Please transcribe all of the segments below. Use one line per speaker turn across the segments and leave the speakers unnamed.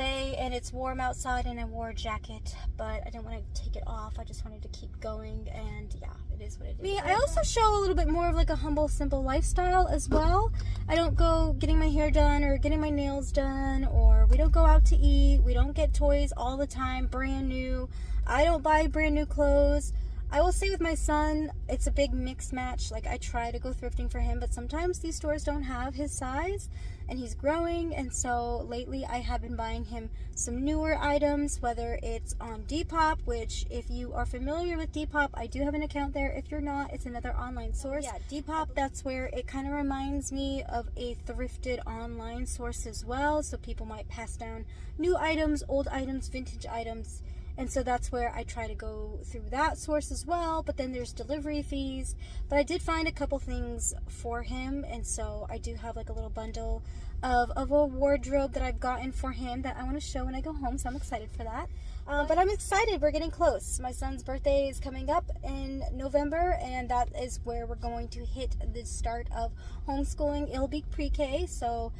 day and it's warm outside and I wore a jacket, but I didn't want to take it off. I just wanted to keep going, and yeah, it is what it is. I also show a little bit more of like a humble, simple lifestyle as well. I don't go getting my hair done or getting my nails done, or we don't go out to eat. We don't get toys all the time, brand new. I don't buy brand new clothes. I will say with my son, it's a big mix match. Like, I try to go thrifting for him, but sometimes these stores don't have his size, and he's growing. And so lately I have been buying him some newer items, whether it's on Depop, which if you are familiar with Depop, I do have an account there. If you're not, it's another online source. Yeah, Depop, that's where it kind of reminds me of a thrifted online source as well. So people might pass down new items, old items, vintage items. And so that's where I try to go through that source as well. But then there's delivery fees. But I did find a couple things for him. And so I do have like a little bundle of a wardrobe that I've gotten for him that I want to show when I go home. So I'm excited for that. But I'm excited. We're getting close. My son's birthday is coming up in November. And that is where we're going to hit the start of homeschooling. It'll be pre-K. So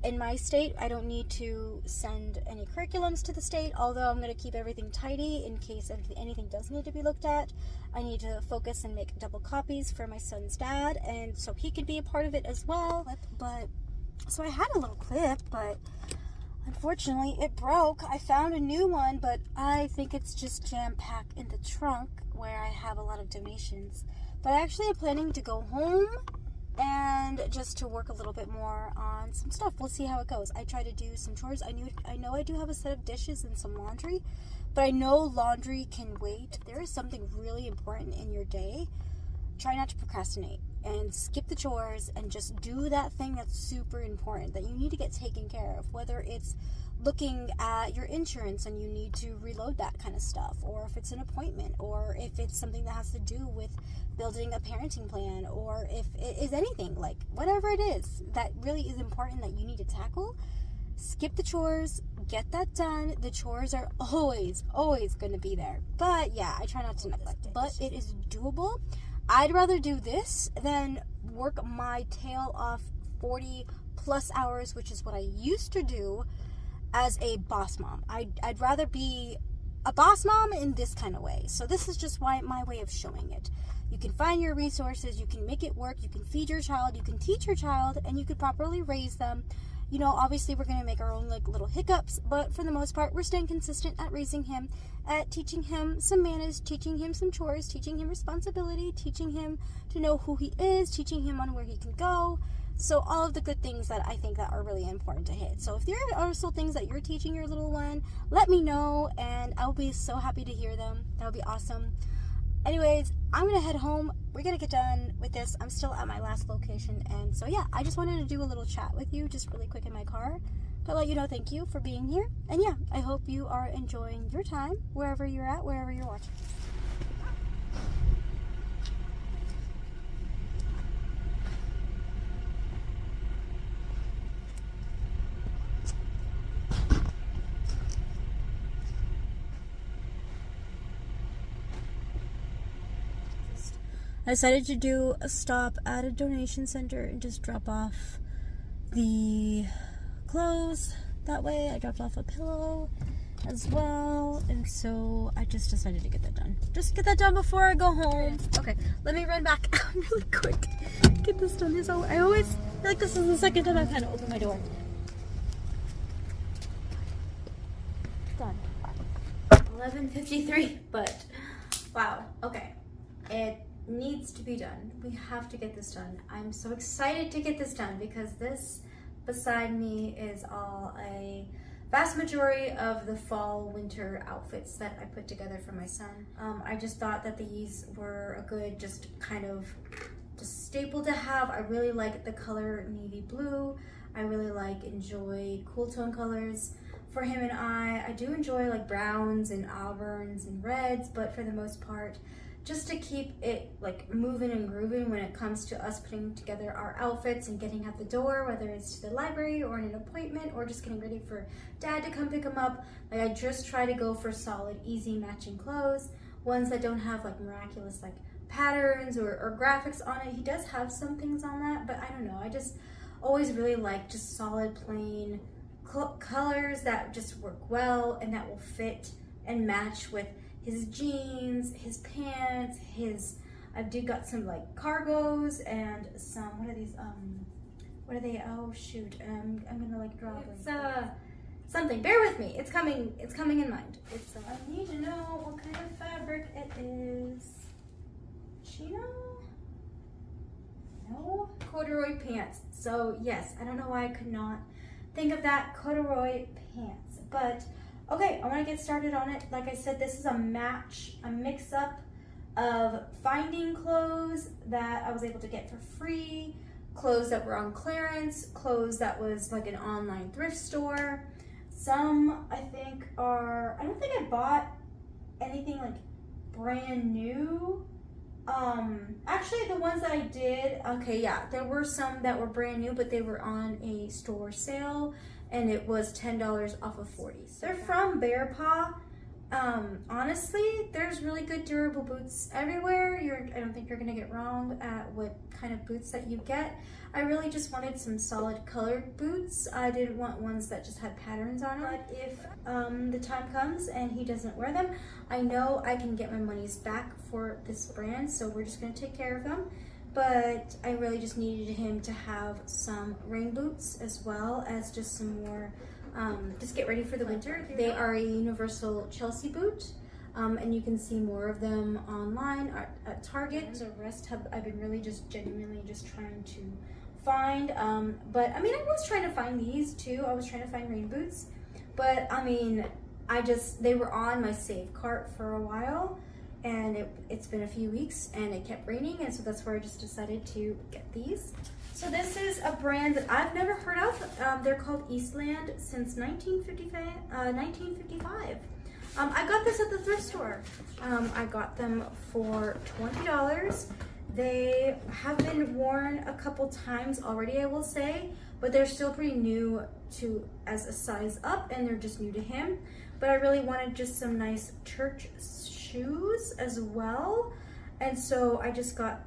in my state, I don't need to send any curriculums to the state, although I'm going to keep everything tidy in case anything does need to be looked at. I need to focus and make double copies for my son's dad, and so he can be a part of it as well. But so I had a little clip, but unfortunately it broke. I found a new one, but I think it's just jam-packed in the trunk where I have a lot of donations. But I actually am planning to go home and just to work a little bit more on some stuff. We'll see how it goes. I try to do some chores. I know I do have a set of dishes and some laundry, but I know laundry can wait. If there is something really important in your day, try not to procrastinate and skip the chores and just do that thing that's super important that you need to get taken care of, whether it's looking at your insurance and you need to reload that kind of stuff, or if it's an appointment, or if it's something that has to do with building a parenting plan, or if it is anything, like whatever it is that really is important that you need to tackle, skip the chores, get that done. The chores are always going to be there, but yeah, I try not to neglect it, but it is doable. I'd rather do this than work my tail off 40 plus hours, which is what I used to do as a boss mom. I'd rather be a boss mom in this kind of way. So this is just my way of showing it. You can find your resources, you can make it work, you can feed your child, you can teach your child, and you can properly raise them. You know, obviously we're going to make our own like little hiccups, but for the most part, we're staying consistent at raising him, at teaching him some manners, teaching him some chores, teaching him responsibility, teaching him to know who he is, teaching him on where he can go. So all of the good things that I think that are really important to hit. So if there are still things that you're teaching your little one, let me know, and I'll be so happy to hear them. That would be awesome. Anyways, I'm going to head home. We're going to get done with this. I'm still at my last location, and so yeah, I just wanted to do a little chat with you, just really quick in my car, to let you know thank you for being here. And yeah, I hope you are enjoying your time, wherever you're at, wherever you're watching. I decided to do a stop at a donation center and just drop off the clothes. That way I dropped off a pillow as well, and so I just decided to get that done. Just get that done before I go home. Okay, let me run back really quick. Get this done. I always feel like this is the second time I've had to open my door. Done. 11:53, but wow, okay. It needs to be done. We have to get this done. I'm so excited to get this done because this beside me is all a vast majority of the fall winter outfits that I put together for my son. I just thought that these were a good just kind of just staple to have. I really like the color navy blue. I really enjoy cool tone colors for him, and I do enjoy like browns and auburns and reds, but for the most part, just to keep it like moving and grooving when it comes to us putting together our outfits and getting out the door, whether it's to the library or an appointment or just getting ready for dad to come pick him up. Like, I just try to go for solid, easy matching clothes, ones that don't have like miraculous like patterns or graphics on it. He does have some things on that, but I don't know. I just always really like just solid, plain colors that just work well and that will fit and match with his jeans, his pants, I did got some like cargos and some, what are these, what are they? Oh shoot, I'm gonna like draw it's something, bear with me, it's coming in mind. It's I need to know what kind of fabric it is. Chino? No, corduroy pants. So yes, I don't know why I could not think of that, corduroy pants. But okay, I want to get started on it. Like I said, this is a mix-up of finding clothes that I was able to get for free, clothes that were on clearance, clothes that was like an online thrift store. Some I think are, I don't think I bought anything like brand new. Actually the ones that I did, okay, yeah, there were some that were brand new, but they were on a store sale and it was $10 off of 40. So they're from Bear Paw. Honestly, there's really good durable boots everywhere. I don't think you're gonna get wrong at what kind of boots that you get. I really just wanted some solid colored boots. I didn't want ones that just had patterns on them. But if the time comes and he doesn't wear them, I know I can get my monies back for this brand, so we're just gonna take care of them. But I really just needed him to have some rain boots as well as just some more, just get ready for the winter. They are a universal Chelsea boot, and you can see more of them online at Target. And the rest I've been really just genuinely just trying to find, but I mean, I was trying to find these too. I was trying to find rain boots, but I mean, they were on my save cart for a while, and it's been a few weeks and it kept raining, and so that's where I just decided to get these. So this is a brand that I've never heard of. They're called Eastland since 1955. I got this at the thrift store. I got them for $20. They have been worn a couple times already, I will say, but they're still pretty new as a size up, and they're just new to him. But I really wanted just some nice church shoes as well, and so I just got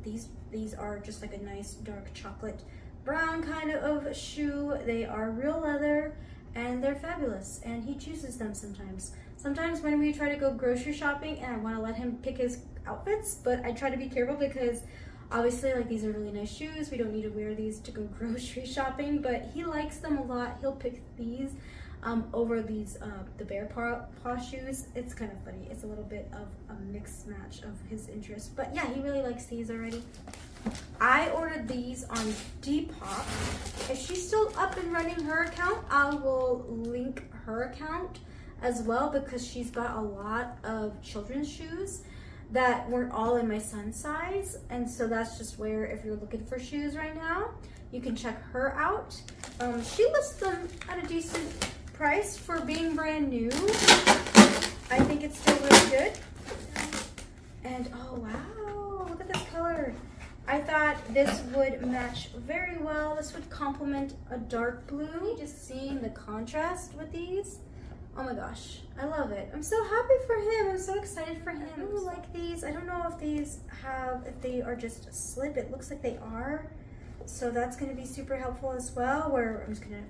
these are just like a nice dark chocolate brown kind of shoe. They are real leather and they're fabulous, and he chooses them sometimes. Sometimes when we try to go grocery shopping and I want to let him pick his outfits, but I try to be careful because obviously like these are really nice shoes. We don't need to wear these to go grocery shopping, but he likes them a lot. He'll pick these over these the Bear Paw shoes. It's kind of funny. It's a little bit of a mixed match of his interests, but yeah, he really likes these already. I ordered these on Depop. If she's still up and running her account, I will link her account as well, because she's got a lot of children's shoes that weren't all in my son's size, and so that's just where, if you're looking for shoes right now, you can check her out. She lists them at a decent price for being brand new. I think it's still really good. And oh wow, look at this color. I thought this would match very well. This would complement a dark blue. Just seeing the contrast with these. Oh my gosh, I love it. I'm so happy for him. I'm so excited for him. I really like these. I don't know if if they are just a slip. It looks like they are. So that's gonna be super helpful as well, where I'm just gonna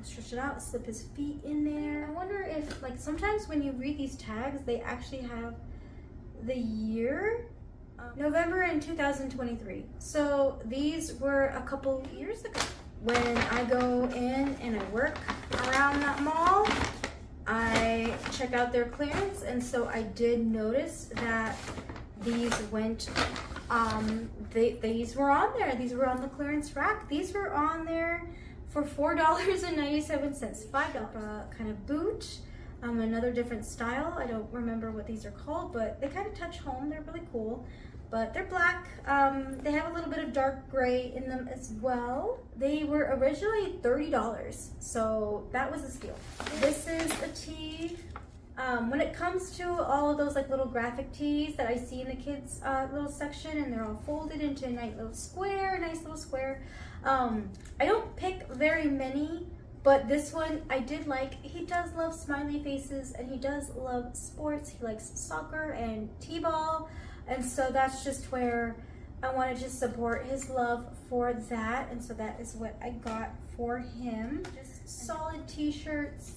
stretch it out, slip his feet in there. I wonder if, like, sometimes when you read these tags, they actually have the year. November in 2023. So these were a couple years ago. When I go in and I work around that mall, I check out their clearance, and so I did notice that these went, these were on there. These were on the clearance rack. These were on there for $4.97, $5 kind of boot. Another different style. I don't remember what these are called, but they kind of touch home. They're really cool, but they're black. They have a little bit of dark gray in them as well. They were originally $30, so that was a steal. This is a tee. When it comes to all of those like little graphic tees that I see in the kids little section, and they're all folded into a nice little square, I don't pick very many, but this one I did like. He does love smiley faces, and he does love sports. He likes soccer and t-ball, and so that's just where I wanted to support his love for that, and so that is what I got for him. Just solid t-shirts.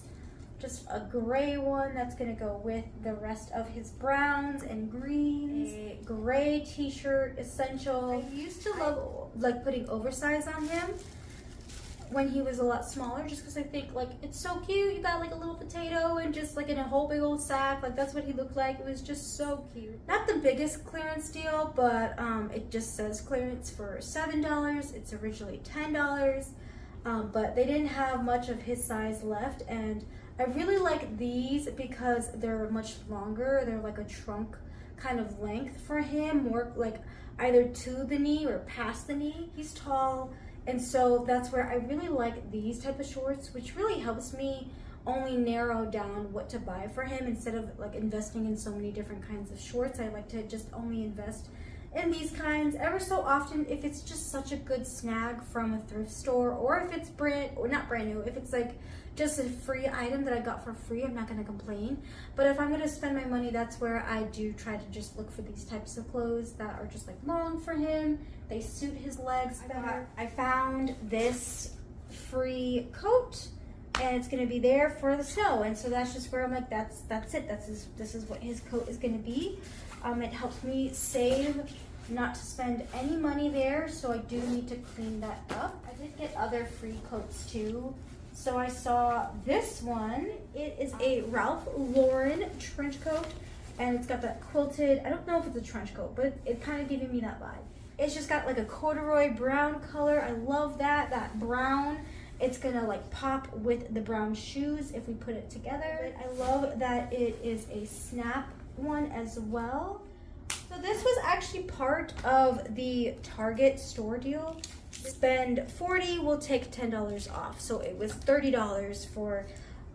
Just a gray one that's gonna go with the rest of his browns and greens. A gray t-shirt essential. I used to love like putting oversized on him when he was a lot smaller, just because I think like it's so cute. You got like a little potato and just like in a whole big old sack. Like that's what he looked like. It was just so cute. Not the biggest clearance deal, but it just says clearance for $7. It's originally $10, but they didn't have much of his size left, and I really like these because they're much longer. They're like a trunk kind of length for him, more like either to the knee or past the knee. He's tall, and so that's where I really like these type of shorts, which really helps me only narrow down what to buy for him instead of like investing in so many different kinds of shorts. I like to just only invest in these kinds. Ever so often, if it's just such a good snag from a thrift store, or if it's not brand new, if it's like just a free item that I got for free, I'm not gonna complain. But if I'm gonna spend my money, that's where I do try to just look for these types of clothes that are just like long for him. They suit his legs better. I found this free coat, and it's gonna be there for the snow, and so that's just where I'm like, that's it. This is what his coat is gonna be. It helps me save, not to spend any money there, so I do need to clean that up. I did get other free coats too. So I saw this one. It is a Ralph Lauren trench coat, and it's got that quilted, I don't know if it's a trench coat, but it kind of giving me that vibe. It's just got like a corduroy brown color. I love that brown. It's gonna like pop with the brown shoes if we put it together. I love that it is a snap one as well. So this was actually part of the Target store deal. Spend $40, we'll take $10 off. So it was $30 for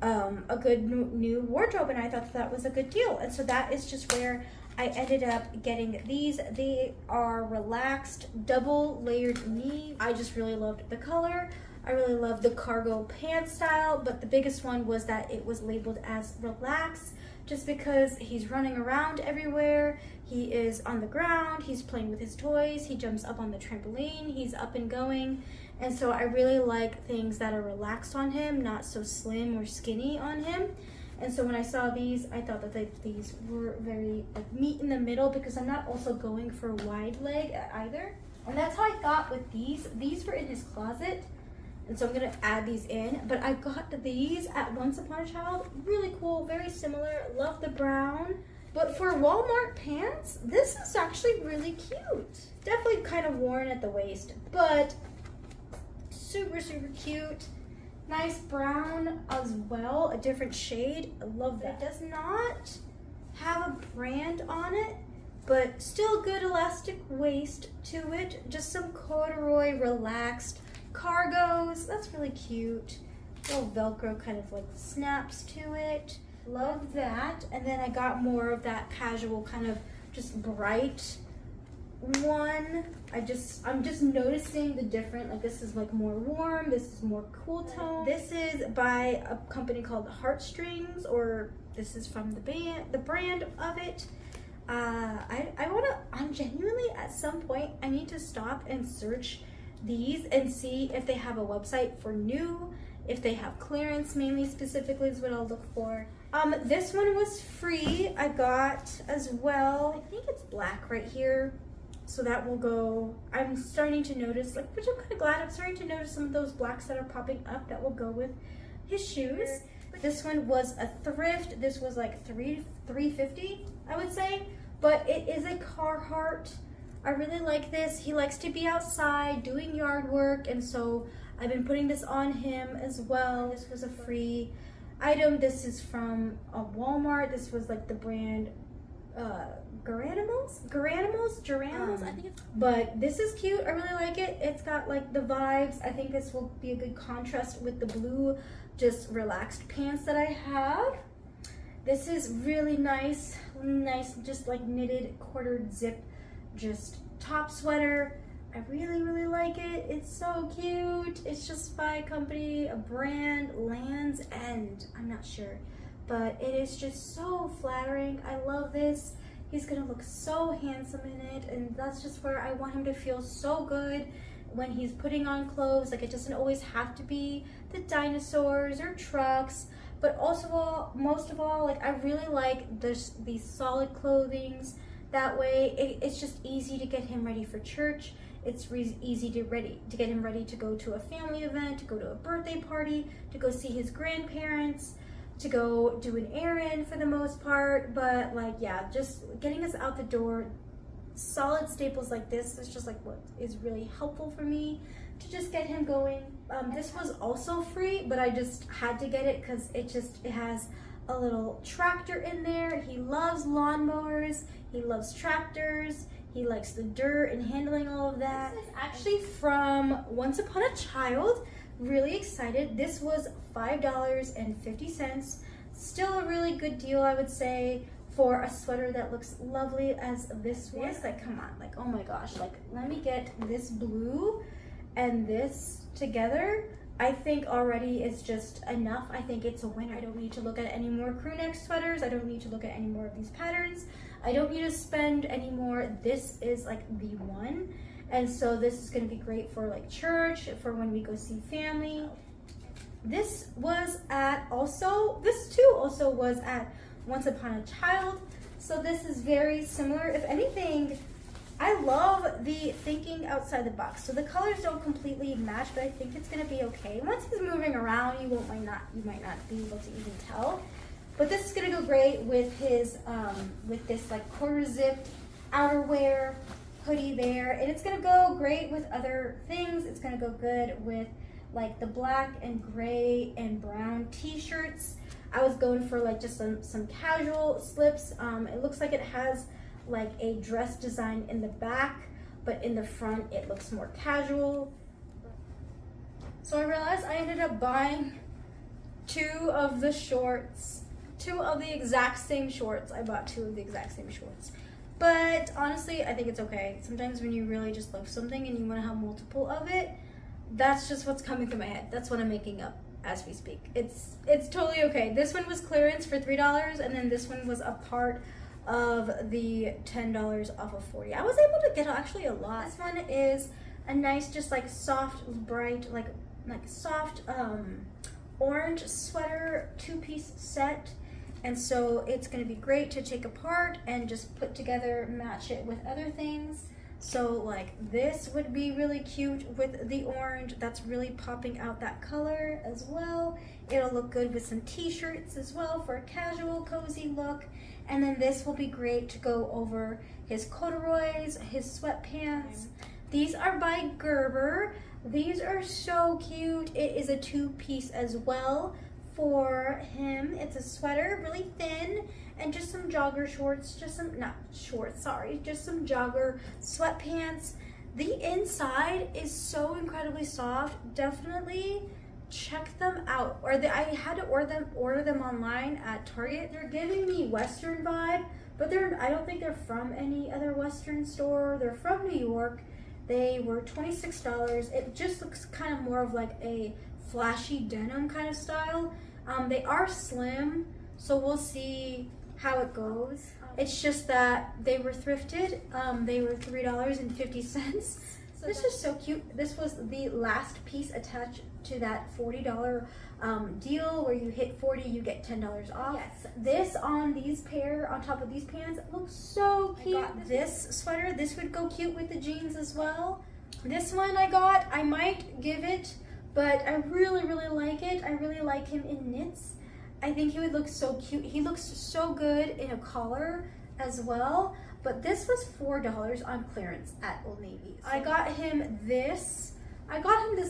a good new wardrobe, and I thought that was a good deal. And so that is just where I ended up getting these. They are relaxed, double layered knee. I just really loved the color. I really love the cargo pants style, but the biggest one was that it was labeled as relaxed, just because he's running around everywhere. He is on the ground, he's playing with his toys, he jumps up on the trampoline, he's up and going. And so I really like things that are relaxed on him, not so slim or skinny on him. And so when I saw these, I thought that these were very like meet in the middle, because I'm not also going for a wide leg either. And that's how I thought with these. These were in his closet, and so I'm gonna add these in. But I got these at Once Upon a Child. Really cool, very similar. Love the brown. But for Walmart pants, this is actually really cute. Definitely kind of worn at the waist, but super, super cute. Nice brown as well, a different shade. I love that. It does not have a brand on it, but still good elastic waist to it. Just some corduroy relaxed cargos. That's really cute. Little Velcro kind of like snaps to it. Love that. And then I got more of that casual kind of just bright one. I'm just noticing the different, like this is like more warm, this is more cool tone. This is by a company called Heartstrings, or this is from the brand of it. I'm genuinely, at some point, I need to stop and search these and see if they have a website for new, if they have clearance, mainly specifically is what I'll look for. This one was free. I got as well, I think it's black right here. So that will go, I'm starting to notice, like, which I'm kind of glad, I'm starting to notice some of those blacks that are popping up that will go with his shoes. This one was a thrift. This was like $3.50, I would say, but it is a Carhartt. I really like this. He likes to be outside doing yard work, and so I've been putting this on him as well. This was a free item. This is from a Walmart. This was like the brand Garanimals, I think it's, but this is cute. I really like it. It's got like the vibes. I think this will be a good contrast with the blue, just relaxed pants that I have. This is really nice, just like knitted quartered zip, just top sweater. I really, really like it. It's so cute. It's just by a company, a brand, Land's End. I'm not sure, but it is just so flattering. I love this. He's gonna look so handsome in it, and that's just where I want him to feel so good when he's putting on clothes. Like, it doesn't always have to be the dinosaurs or trucks, but also most of all, like, I really like these solid clothings. That way it's just easy to get him ready for church. It's easy to get him ready to go to a family event, to go to a birthday party, to go see his grandparents, to go do an errand for the most part. But like, yeah, just getting us out the door, solid staples like this is just like what is really helpful for me to just get him going. This was also free, but I just had to get it because it has a little tractor in there. He loves lawnmowers, he loves tractors, he likes the dirt and handling all of that. This is actually from Once Upon a Child. Really excited. This was $5.50. Still a really good deal, I would say, for a sweater that looks lovely as this one. Like, come on, like, oh my gosh, like, let me get this blue and this together. I think already is just enough. I think it's a winner. I don't need to look at any more crew neck sweaters. I don't need to look at any more of these patterns. I don't need to spend any more. This is like the one. And so this is going to be great for like church, for when we go see family. This too also was at Once Upon a Child. So this is very similar. If anything, I love the thinking outside the box. So the colors don't completely match, but I think it's gonna be okay. Once he's moving around, you might not be able to even tell. But this is gonna go great with his with this like quarter zipped outerwear hoodie there, and it's gonna go great with other things. It's gonna go good with like the black and gray and brown t-shirts. I was going for like just some casual slips. It looks like it has like a dress design in the back, but in the front it looks more casual. So I realized I ended up buying two of the exact same shorts. I bought two of the exact same shorts. But honestly, I think it's okay. Sometimes when you really just love something and you want to have multiple of it, that's just what's coming through my head. That's what I'm making up as we speak. It's totally okay. This one was clearance for $3, and then this one was a part of the $10 off of 40. I was able to get actually a lot. This one is a nice, just like soft, bright, like soft orange sweater 2-piece set. And so it's going to be great to take apart and just put together, match it with other things. So like this would be really cute with the orange. That's really popping out that color as well. It'll look good with some t-shirts as well for a casual, cozy look. And then this will be great to go over his corduroys, his sweatpants. These are by Gerber. These are so cute. It is a 2-piece as well for him. It's a sweater, really thin, and just some jogger shorts, just some jogger sweatpants. The inside is so incredibly soft. Definitely check them out. I had to order them online at Target. They're giving me Western vibe, but I don't think they're from any other Western store. They're from New York. They were $26. It just looks kind of more of like a flashy denim kind of style. They are slim, so we'll see how it goes. It's just that they were thrifted. They were $3.50. So this is so cute. This was the last piece attached to that $40 deal where you hit 40, you get $10 off. Yes. This on top of these pants looks so cute. I got this sweater. This would go cute with the jeans as well. This one I might give it, but I really, really like it. I really like him in knits. I think he would look so cute. He looks so good in a collar as well. But this was $4 on clearance at Old Navy. I got him this.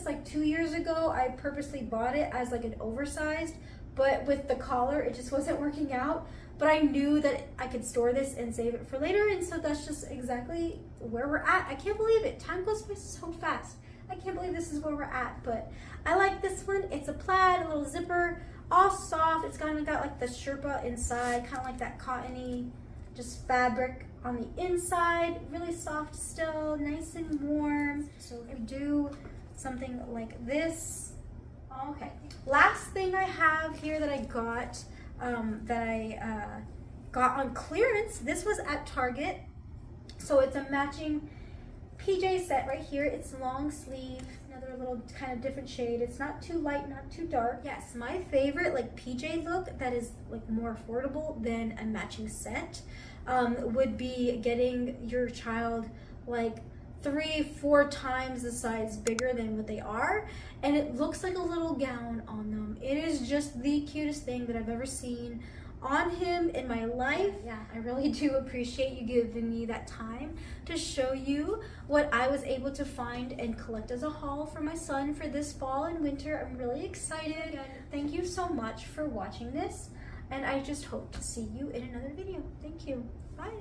Like 2 years ago. I purposely bought it as like an oversized, but with the collar, it just wasn't working out. But I knew that I could store this and save it for later, and so that's just exactly where we're at. I can't believe it. Time goes by so fast. I can't believe this is where we're at, but I like this one. It's a plaid, a little zipper, all soft. It's kind of got like the Sherpa inside, kind of like that cottony, just fabric on the inside, really soft still, nice and warm. So if we do something like this. Okay, last thing I have here that I got, got on clearance. This was at Target. So it's a matching PJ set right here. It's long sleeve, another little kind of different shade. It's not too light, not too dark. Yes, my favorite like PJ look that is like more affordable than a matching set would be getting your child like 3-4 times the size bigger than what they are, and it looks like a little gown on them. It is just the cutest thing that I've ever seen on him in my life. Yeah, I really do appreciate you giving me that time to show you what I was able to find and collect as a haul for my son for this fall and winter. I'm really excited, and thank you so much for watching this, and I just hope to see you in another video. Thank you. Bye.